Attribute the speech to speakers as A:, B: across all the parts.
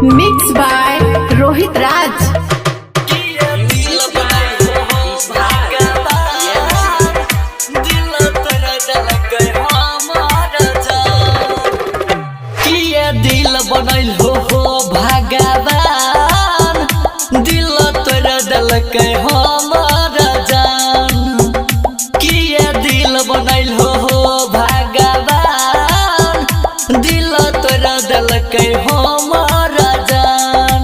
A: Mix by Rohit Raj.
B: दिल बनल हो भगवान, दिल तोरा दलकै हमर जान। किया दिल बनल हो भगवान, दिल तोरा दलकै हमर जान।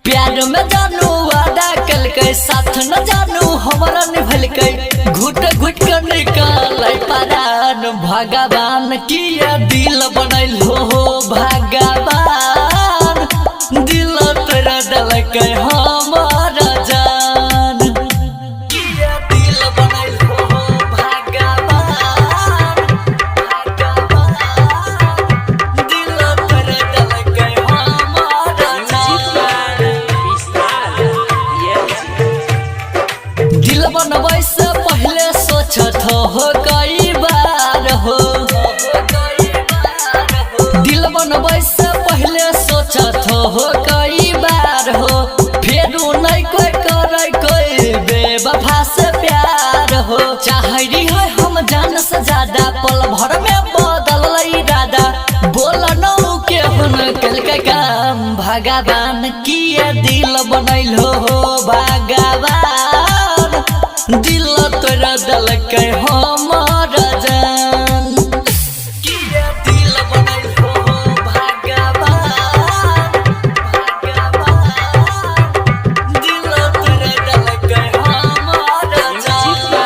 B: प्यार में जानू वादा कलकै, साथ न जानू हमरा निभलकै, घुट घुट कर निकालै परान भगवान। किया दिल बनल हो भगवान, दिल तोरा दलकै हमर जान। किया दिल बनल हो भगवान, दिल तोरा दलकै हमर जान। दिल बनबै से पहले सोचत हो कई बार हो, दिल बनबै से पहले सोचत हो कई बार हो। फेरू नहीं कोई करे कोई बेवफा से प्यार हो। चाहरी है हम जान से ज्यादा, पल भर में बदल इरादा। बोल नौ के हुन कलकै काम भगवान। किया दिल बनल हो भगवान, दिल तोरा दलकै हमर जान। किया दिल बनल हो भगवान, दिल तोरा दलकै हमर जान।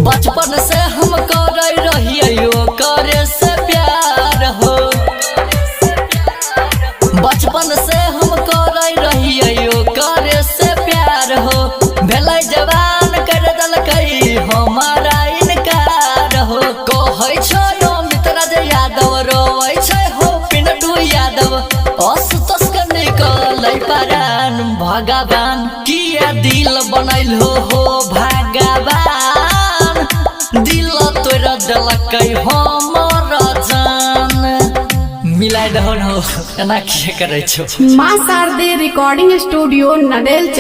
B: बचपन से हम करे रहियो करे से प्यार हो, बचपन से हम करे रहियो करे से प्यार हो। भेलै जवान कर दलकै हमारा इनकार हो। कहै छो मित्र जे यादव, रोवै छै हो पिंटू यादव। असुतोष के निकलै परान भगवान। किया दिल बनल हो भगवान, दिल तोरा दलकै हमर जान। मिलाइ दहन हो एना किया करै छो।
A: मां शारदे रिकॉर्डिंग स्टूडियो नडेल।